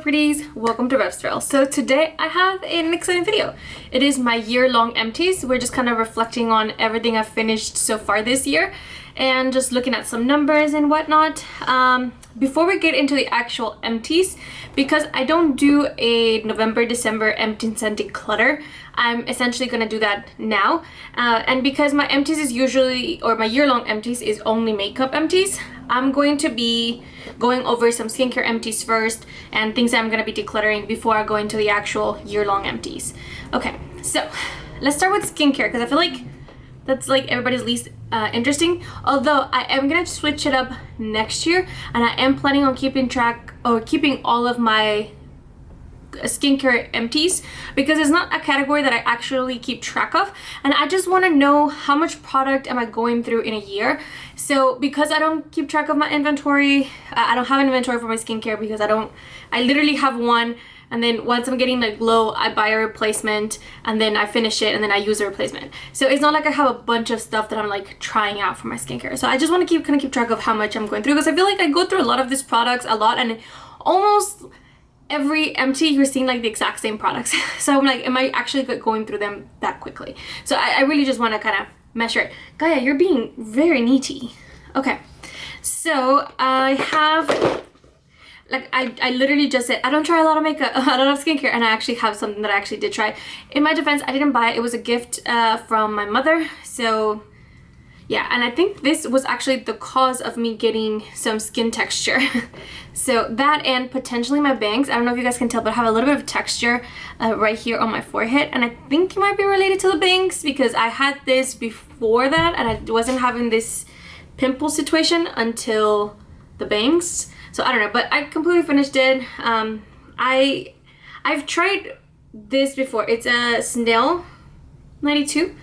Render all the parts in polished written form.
Pretties, welcome to Revsville. So today I have an exciting video. It is my year-long empties. We're just kind of reflecting on everything I've finished so far this year and just looking at some numbers and whatnot. Before we get into the actual empties, because I don't do a November, December empties and declutter, I'm essentially going to do that now. And because my empties is usually, or my year-long empties is only makeup empties, I'm going to be going over some skincare empties first and things that I'm going to be decluttering before I go into the actual year-long empties. Okay, so let's start with skincare because I feel like that's like everybody's least interesting. Although I am going to switch it up next year and I am planning on keeping track or keeping all of my skincare empties because it's not a category that I actually keep track of, and I just want to know how much product am I going through in a year. So because I don't keep track of my inventory, I don't have an inventory for my skincare because I literally have one, and then once I'm getting like low, I buy a replacement and then I finish it and then I use a replacement. So it's not like I have a bunch of stuff that I'm like trying out for my skincare. So I just want to keep track of how much I'm going through because I feel like I go through a lot of these products a lot, and almost every empty you're seeing like the exact same products. So I'm like, am I actually going through them that quickly? So I really just want to kind of measure it. Gaia, you're being very neaty. Okay, so I have like I literally just said I don't try a lot of makeup, a lot of skincare, and I actually have something that I actually did try. In my defense, I didn't buy it. It was a gift from my mother. So yeah, and I think this was actually the cause of me getting some skin texture. So that and potentially my bangs. I don't know if you guys can tell, but I have a little bit of texture right here on my forehead. And I think it might be related to the bangs because I had this before that and I wasn't having this pimple situation until the bangs. So I don't know, but I completely finished it. I've tried this before. It's a Snail 92.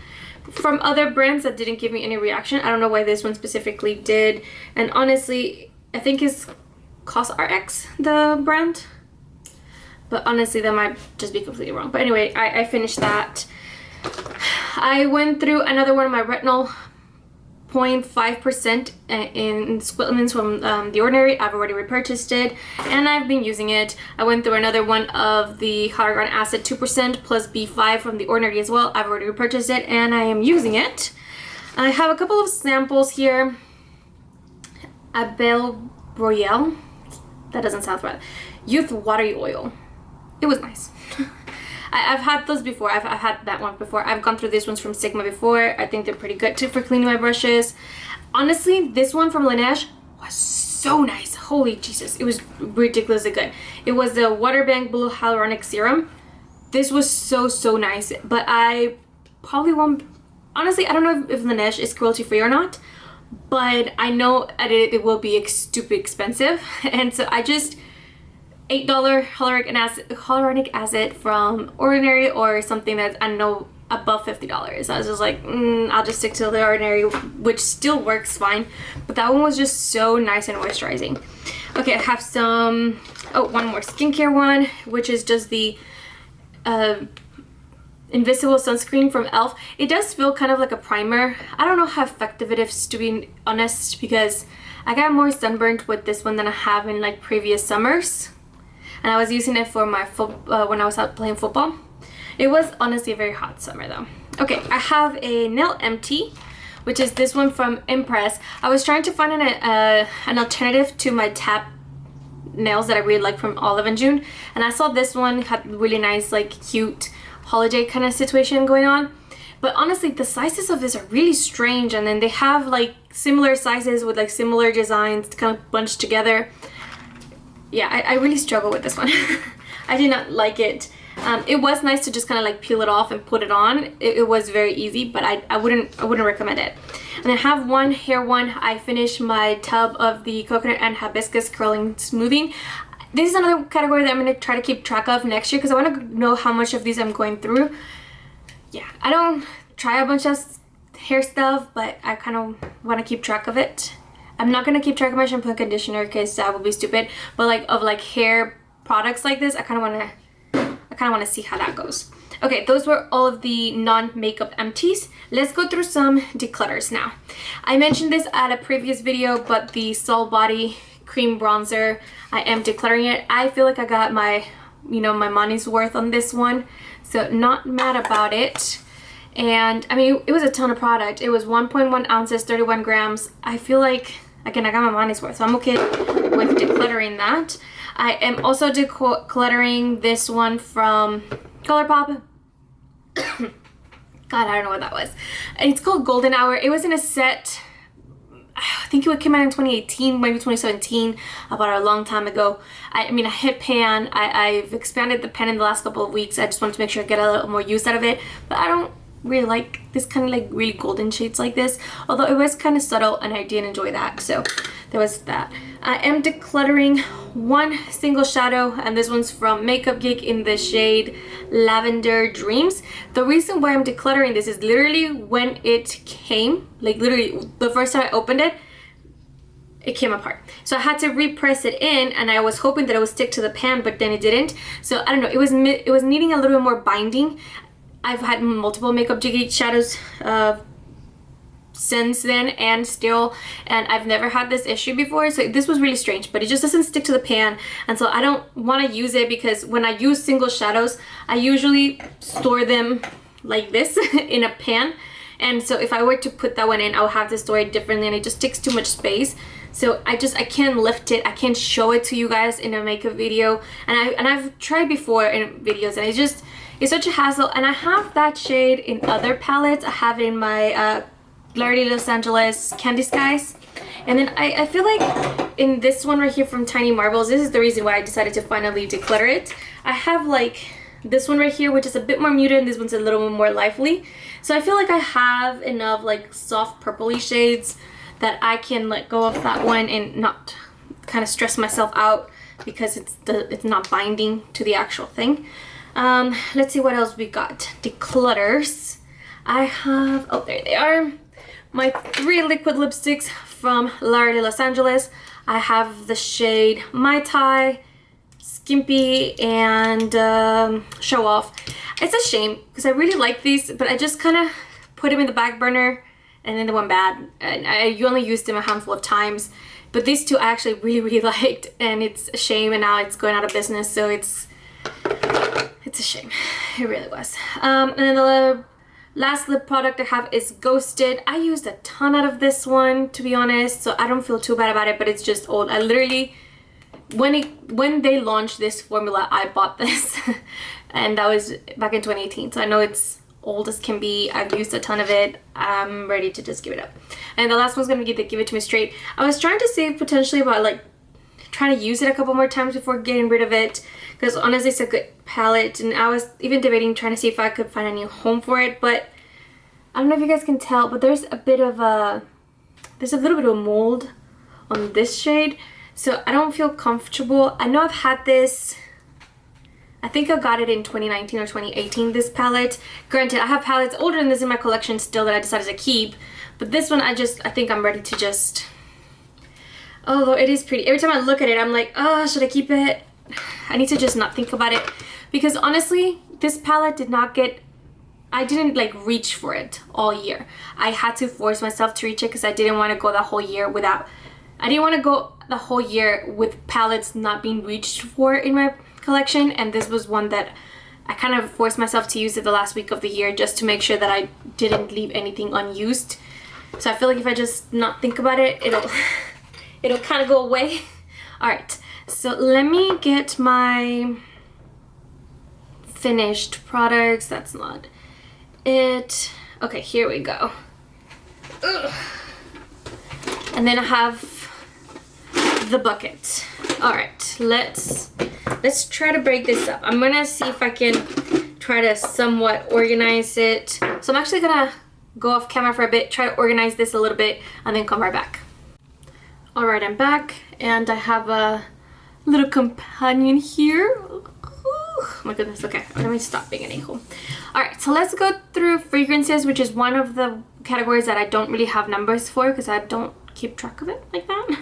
From other brands that didn't give me any reaction. I don't know why this one specifically did. And honestly, I think it's CosRx, the brand. But honestly, that might just be completely wrong. But anyway, I finished that. I went through another one of my retinol 0.5% in supplements from The Ordinary. I've already repurchased it and I've been using it. I went through another one of the hyaluronic acid 2% plus B5 from The Ordinary as well. I've already repurchased it and I am using it. I have a couple of samples here. Abel Royale, that doesn't sound right. Youth Watery Oil. It was nice. I've had those before. I've had that one before. I've gone through these ones from Sigma before. I think they're pretty good too for cleaning my brushes. Honestly, this one from Laneige was so nice. Holy Jesus, it was ridiculously good. It was the Water Bank Blue Hyaluronic Serum. This was so nice, but I probably won't. Honestly, I don't know if Laneige is cruelty free or not, but I know it will be stupid expensive, and so I just $8 hyaluronic acid from Ordinary or something that's, I don't know, above $50. I was just like, I'll just stick to The Ordinary, which still works fine. But that one was just so nice and moisturizing. Okay, I have some, one more skincare one, which is just the Invisible Sunscreen from e.l.f. It does feel kind of like a primer. I don't know how effective it is, to be honest, because I got more sunburned with this one than I have in like previous summers. And I was using it for my when I was out playing football. It was honestly a very hot summer though. Okay, I have a nail empty, which is this one from Impress. I was trying to find an alternative to my tap nails that I really like from Olive & June, and I saw this one had really nice, like cute holiday kind of situation going on. But honestly, the sizes of this are really strange, and then they have like similar sizes with like similar designs kind of bunched together. Yeah, I really struggle with this one. I did not like it. It was nice to just kind of like peel it off and put it on. It was very easy, but I wouldn't recommend it. And I have one hair one. I finished my tub of the coconut and hibiscus curling smoothing. This is another category that I'm going to try to keep track of next year because I want to know how much of these I'm going through. Yeah, I don't try a bunch of hair stuff, but I kind of want to keep track of it. I'm not gonna keep track of my shampoo and conditioner because that would be stupid. But like of like hair products like this, I kind of want to see how that goes. Okay, those were all of the non-makeup empties. Let's go through some declutters now. I mentioned this at a previous video, but the Soul Body cream bronzer. I am decluttering it. I feel like I got my, my money's worth on this one, so not mad about it. And I mean, it was a ton of product. It was 1.1 ounces, 31 grams. I feel like, again, I got my money's worth, so I'm okay with decluttering that. I am also decluttering this one from ColourPop. God, I don't know what that was. It's called Golden Hour. It was in a set, I think it came out in 2018, maybe 2017, about a long time ago. I mean, I hit pan. I've expanded the pen in the last couple of weeks. I just wanted to make sure I get a little more use out of it. But I don't really like this kind of like really golden shades like this. Although it was kind of subtle and I did enjoy that. So there was that. I am decluttering one single shadow, and this one's from Makeup Geek in the shade Lavender Dreams. The reason why I'm decluttering this is literally when it came, like literally the first time I opened it, it came apart. So I had to repress it in, and I was hoping that it would stick to the pan, but then it didn't. So I don't know, it was needing a little bit more binding. I've had multiple Makeup Geek shadows since then and I've never had this issue before, so this was really strange, but it just doesn't stick to the pan, and so I don't want to use it because when I use single shadows I usually store them like this in a pan, and so if I were to put that one in, I would have to store it differently and it just takes too much space. So I can't lift it, I can't show it to you guys in a makeup video, and I've tried before in videos, and it's such a hassle. And I have that shade in other palettes. I have it in my Clarity Los Angeles Candy Skies, and then I feel like in this one right here from Tiny Marbles, this is the reason why I decided to finally declutter it. I have like this one right here, which is a bit more muted, and this one's a little bit more lively, so I feel like I have enough like soft purpley shades that I can let go of that one and not kind of stress myself out because it's not binding to the actual thing. Let's see what else we got. Declutters. I have, oh, there they are, my 3 liquid lipsticks from Clarity Los Angeles. I have the shade Mai Tai, Skimpy, and Show Off. It's a shame because I really like these, but I just kind of put them in the back burner and then they went bad, and I only used them a handful of times. But these two I actually really liked, and it's a shame, and now it's going out of business, so it's a shame. It really was. And then the last lip product I have is Ghosted. I used a ton out of this one, to be honest, so I don't feel too bad about it, but it's just old. I literally, when they launched this formula, I bought this and that was back in 2018, so I know it's old as can be. I've used a ton of it. I'm ready to just give it up. And the last one's gonna give it to me straight. I was trying to save potentially about like trying to use it a couple more times before getting rid of it, because honestly it's a good palette, and I was even debating trying to see if I could find a new home for it, but I don't know if you guys can tell, but there's a little bit of mold on this shade, so I don't feel comfortable. I know I've had this, I think I got it in 2019 or 2018, this palette. Granted, I have palettes older than this in my collection still that I decided to keep, but this one I think I'm ready to just, although it is pretty. Every time I look at it, I'm like, oh, should I keep it? I need to just not think about it, because honestly, this palette I didn't like reach for it all year. I had to force myself to reach it because I didn't want to go the whole year with palettes not being reached for in my collection, and this was one that I kind of forced myself to use it the last week of the year just to make sure that I didn't leave anything unused. So I feel like if I just not think about it, it'll kind of go away. All right, so let me get my finished products. That's not it. Okay, here we go. Ugh. And then I have the bucket. All right, let's try to break this up. I'm gonna see if I can try to somewhat organize it. So I'm actually gonna go off camera for a bit, try to organize this a little bit, and then come right back. All right, I'm back, and I have a little companion here. Oh my goodness, okay, let me stop being an a-hole. All right, so let's go through fragrances, which is one of the categories that I don't really have numbers for because I don't keep track of it like that.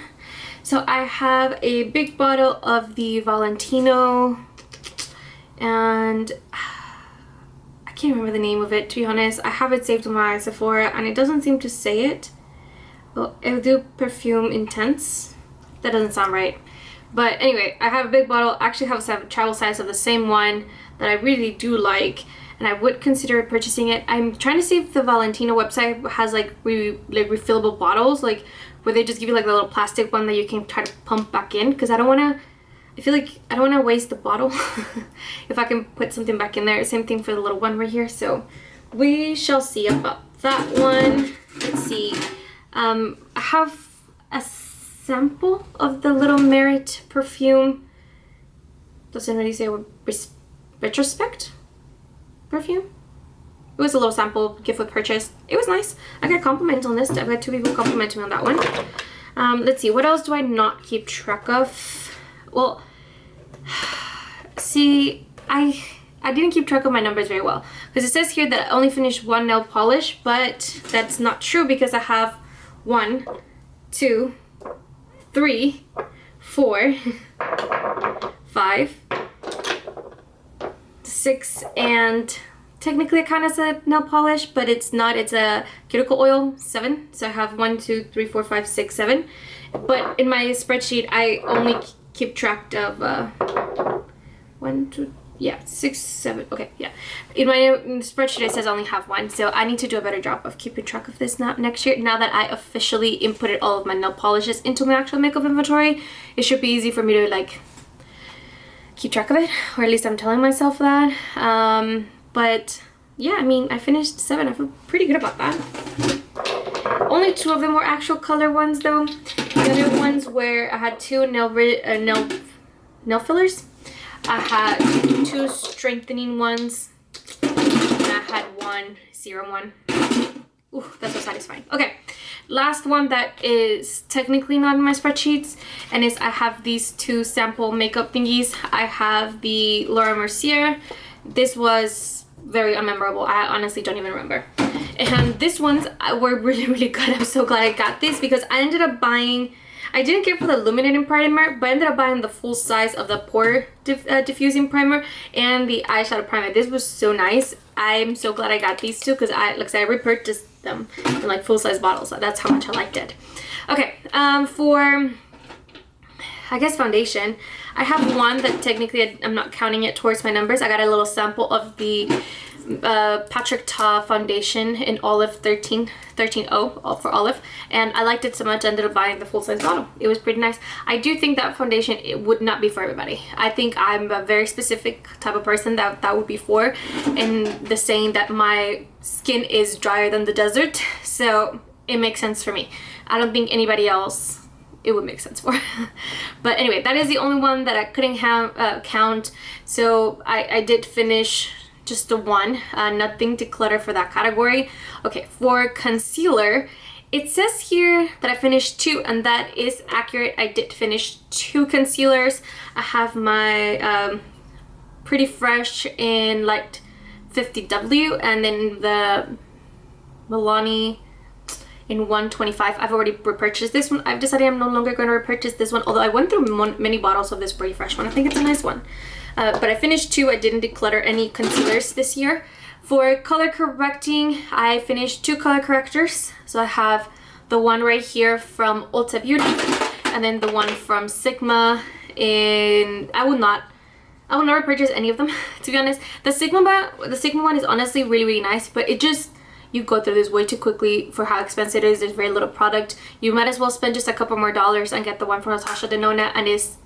So I have a big bottle of the Valentino, and I can't remember the name of it, to be honest. I have it saved on my Sephora, and it doesn't seem to say it. Well, Eau de Perfume Intense. That doesn't sound right. But anyway, I have a big bottle. I actually have a travel size of the same one that I really do like, and I would consider purchasing it. I'm trying to see if the Valentino website has like refillable bottles, like where they just give you like the little plastic one that you can try to pump back in, because I feel like I don't want to waste the bottle if I can put something back in there. Same thing for the little one right here. So we shall see about that one. Let's see. I have a sample of the little Merit perfume. Doesn't really say what retrospect perfume. It was a little sample gift with purchase. It was nice. I got compliments on this. I've got 2 people compliment me on that one. Let's see, what else do I not keep track of? Well, see, I didn't keep track of my numbers very well, because it says here that I only finished 1 nail polish, but that's not true because I have 1, 2, 3, 4, 5, 6, and technically it kind of said nail polish, but it's not. It's a cuticle oil, 7. So I have 1, 2, 3, 4, 5, 6, 7. But in my spreadsheet, I only keep track of 1, 2, yeah, 6, 7. Okay, yeah. In my spreadsheet, it says I only have 1. So I need to do a better job of keeping track of this next year. Now that I officially inputted all of my nail polishes into my actual makeup inventory, it should be easy for me to like keep track of it, or at least I'm telling myself that. But yeah, I mean, I finished 7. I feel pretty good about that. Only 2 of them were actual color ones though. The other ones where I had 2 nail fillers. I had 2 strengthening ones, and I had 1 serum one. Ooh, that's so satisfying. Okay, last one that is technically not in my spreadsheets, and is I have these 2 sample makeup thingies. I have the Laura Mercier. This was very unmemorable. I honestly don't even remember. And these ones were really, really good. I'm so glad I got this, because I ended up buying, I didn't care for the illuminating primer, but I ended up buying the full size of the pore diffusing primer and the eyeshadow primer. This was so nice. I'm so glad I got these 2, because like I said, I repurchased them in like full size bottles. So that's how much I liked it. Okay, for I guess foundation, I have 1 that technically I'm not counting it towards my numbers. I got a little sample of the Patrick Ta foundation in Olive 13.0 for Olive, and I liked it so much I ended up buying the full-size bottle. It was pretty nice. I do think that foundation, it would not be for everybody. I think I'm a very specific type of person that would be for, and the saying that my skin is drier than the desert, so it makes sense for me. I don't think anybody else it would make sense for. But anyway, that is the only one that I couldn't count, so I did finish just the 1, nothing to clutter for that category. Okay, for concealer, it says here that I finished 2, and that is accurate. I did finish 2 concealers. I have my Pretty Fresh in Light 50W, and then the Milani in 125. I've already repurchased this one. I've decided I'm no longer going to repurchase this one, although I went through many bottles of this Pretty Fresh one. I think it's a nice one. But I finished 2. I didn't declutter any concealers this year. For color correcting, I finished 2 color correctors. So I have the one right here from Ulta Beauty, and then the one from Sigma I will not repurchase any of them, to be honest. The Sigma one is honestly really, really nice, but it just, you go through this way too quickly for how expensive it is. There's very little product. You might as well spend just a couple more dollars and get the one from Natasha Denona, and it's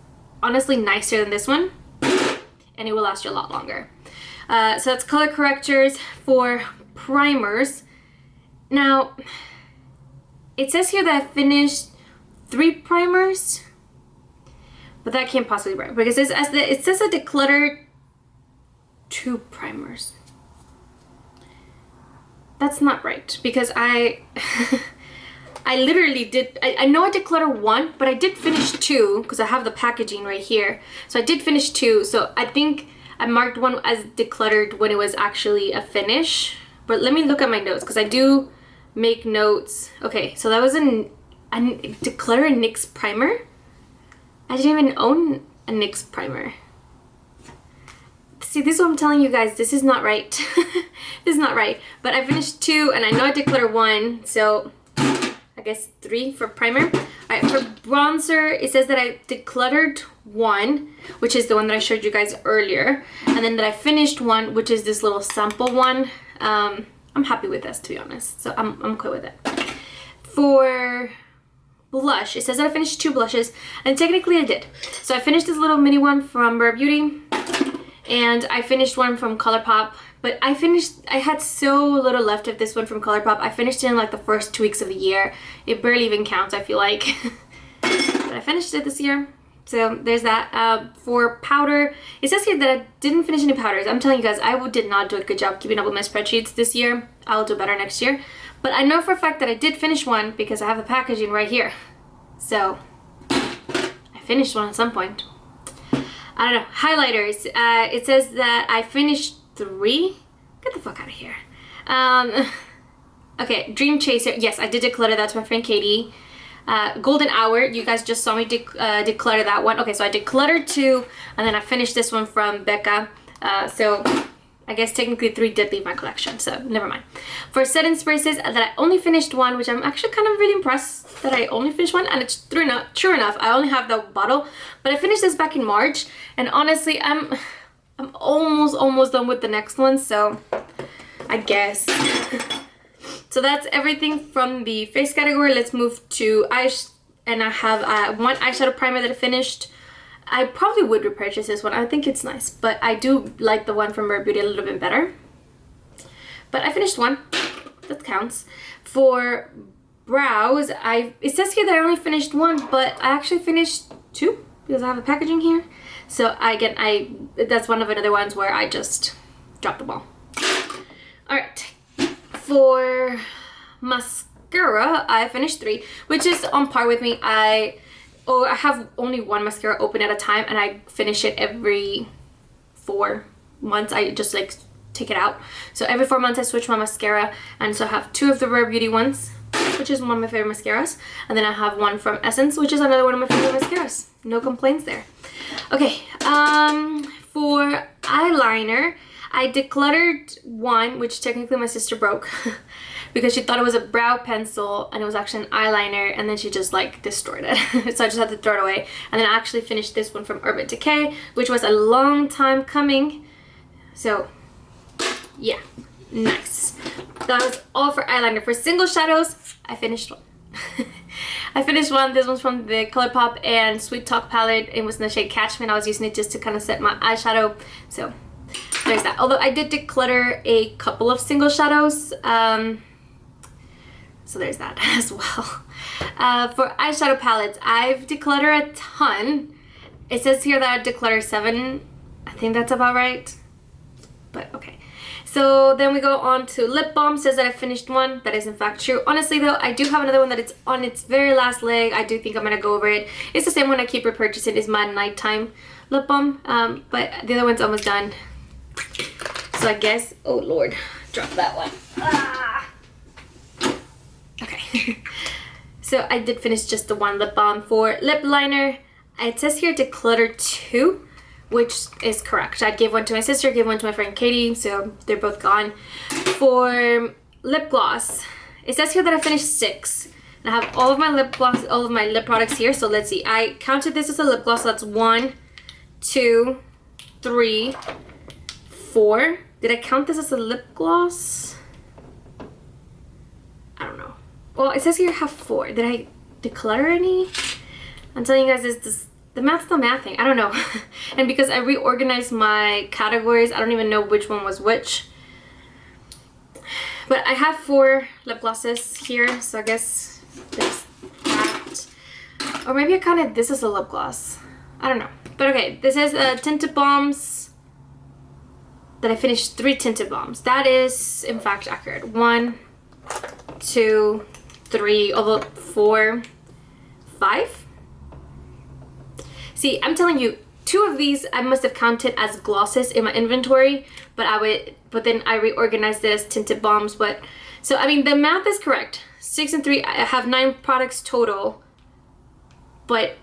honestly nicer than this one, and it will last you a lot longer. So that's color correctors. For primers, now it says here that I finished 3 primers, but that can't possibly be right, because it says I decluttered 2 primers. That's not right, because I literally did, I know I decluttered 1, but I did finish 2, because I have the packaging right here. So I did finish 2, so I think I marked 1 as decluttered when it was actually a finish. But let me look at my notes, because I do make notes. Okay, so that was a declutter NYX primer. I didn't even own a NYX primer. See, this is what I'm telling you guys, this is not right. This is not right. But I finished 2, and I know I decluttered 1, so I guess 3 for primer. All right, for bronzer, it says that I decluttered 1, which is the one that I showed you guys earlier, and then that I finished 1, which is this little sample one. I'm happy with this, to be honest, so I'm okay with it. For blush, it says that I finished 2 blushes, and technically I did. So I finished this little mini one from Rare Beauty, and I finished one from ColourPop, but I had so little left of this one from ColourPop. I finished it in like the first 2 weeks of the year. It barely even counts, I feel like. But I finished it this year. So there's that. For powder, it says here that I didn't finish any powders. I'm telling you guys, I did not do a good job keeping up with my spreadsheets this year. I'll do better next year. But I know for a fact that I did finish one because I have the packaging right here. So I finished one at some point. I don't know. Highlighters. It says that I finished 3. Get the fuck out of here. Okay, Dream Chaser. Yes, I did declutter that to my friend Katie. Golden Hour, you guys just saw me declutter that one. Okay, so I decluttered 2, and then I finished this one from Becca. So I guess technically 3 did leave my collection, so never mind. For setting sprays, that I only finished 1, which I'm actually kind of really impressed that I only finished 1, and it's true enough, I only have the bottle, but I finished this back in March, and honestly, I'm almost done with the next one, so I guess. So that's everything from the face category. Let's move to eyes, and I have one eyeshadow primer that I finished. I probably would repurchase this one. I think it's nice, but I do like the one from Rare Beauty a little bit better. But I finished 1. That counts. For brows, it says here that I only finished 1, but I actually finished 2 because I have a packaging here. So that's one of another ones where I just dropped the ball. All right. For mascara, I finished 3, which is on par with me. I have only 1 mascara open at a time, and I finish it every 4 months. I just like take it out. So every 4 months I switch my mascara, and so I have 2 of the Rare Beauty ones, which is one of my favorite mascaras, and then I have 1 from Essence, which is another one of my favorite mascaras. No complaints there. Okay, for eyeliner, I decluttered 1, which technically my sister broke because she thought it was a brow pencil and it was actually an eyeliner, and then she just like destroyed it. So I just had to throw it away. And then I actually finished this one from Urban Decay, which was a long time coming. So yeah, nice. That was all for eyeliner. For single shadows, I finished 1. I finished 1. This one's from the ColourPop and Sweet Talk palette. It was in the shade Catch Me, and I was using it just to kind of set my eyeshadow. So there's that. Although I did declutter a couple of single shadows. So there's that as well. For eyeshadow palettes, I've decluttered a ton. It says here that I decluttered 7. I think that's about right. But okay. So then we go on to lip balm. It says that I finished 1. That is in fact true. Honestly though, I do have another one that it's on its very last leg. I do think I'm gonna go over it. It's the same one I keep repurchasing. It's my nighttime lip balm. But the other one's almost done. So I guess, oh Lord, drop that one. Ah. Okay. So I did finish just the 1 lip balm. For lip liner, it says here declutter 2, which is correct. I gave 1 to my sister, gave 1 to my friend Katie, so they're both gone. For lip gloss, it says here that I finished 6. And I have all of my lip gloss, all of my lip products here. So let's see. I counted this as a lip gloss. So that's 1, 2, 3, 4. Did I count this as a lip gloss? I don't know. Well, it says here I have 4. Did I declutter any? I'm telling you guys, the math's not mathing. I don't know. And because I reorganized my categories, I don't even know which one was which. But I have 4 lip glosses here, so I guess there's that. Or maybe I counted this as a lip gloss. I don't know. But okay, this is tinted balms. That I finished 3 tinted balms. That is, in fact, accurate. 1, 2, 3, although 4, 5. See, I'm telling you, 2 of these I must have counted as glosses in my inventory, but then I reorganized it as tinted balms. But so I mean, the math is correct. 6 and 3. I have 9 products total, but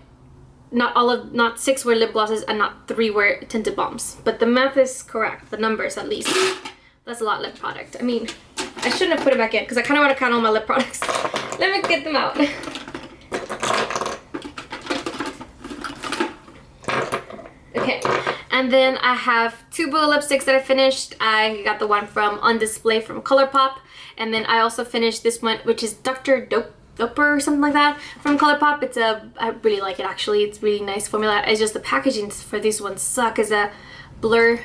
not 6 were lip glosses and not 3 were tinted balms. But the math is correct, the numbers at least. That's a lot of lip product. I mean, I shouldn't have put it back in because I kind of want to count all my lip products. Let me get them out. Okay, and then I have 2 blue lipsticks that I finished. I got the one from On Display from ColourPop, and then I also finished this one, which is Dr. Doper or something like that from ColourPop. I really like it actually. It's really nice formula. It's just the packaging for these ones suck. As a blur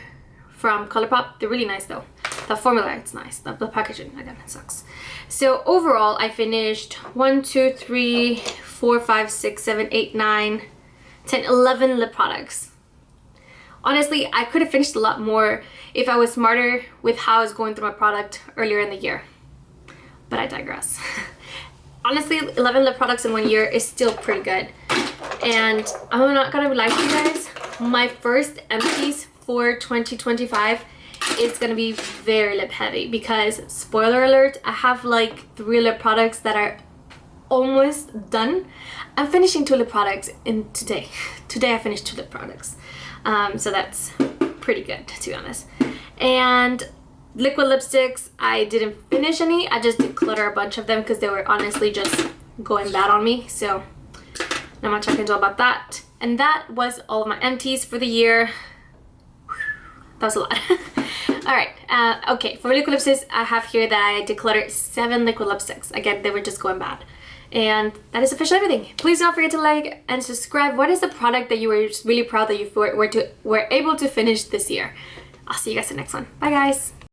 from ColourPop. They're really nice though. The formula, it's nice. The packaging, again, it sucks. So overall, I finished 1, 2, 3, 4, 5, 6, 7, 8, 9, 10, 11 lip products. Honestly, I could have finished a lot more if I was smarter with how I was going through my product earlier in the year. But I digress. Honestly, 11 lip products in 1 year is still pretty good. And I'm not gonna lie to you guys, my first empties for 2025 is gonna be very lip heavy because, spoiler alert, I have like 3 lip products that are almost done. I'm finishing 2 lip products in today. Today I finished 2 lip products. So that's pretty good, to be honest. And liquid lipsticks, I didn't finish any. I just decluttered a bunch of them because they were honestly just going bad on me. So not much I can do about that. And that was all of my empties for the year. That was a lot. Alright, okay, for liquid lipsticks, I have here that I decluttered 7 liquid lipsticks. Again, they were just going bad. And that is officially everything. Please don't forget to like and subscribe. What is the product that you were really proud that you were able to finish this year? I'll see you guys in the next one. Bye guys!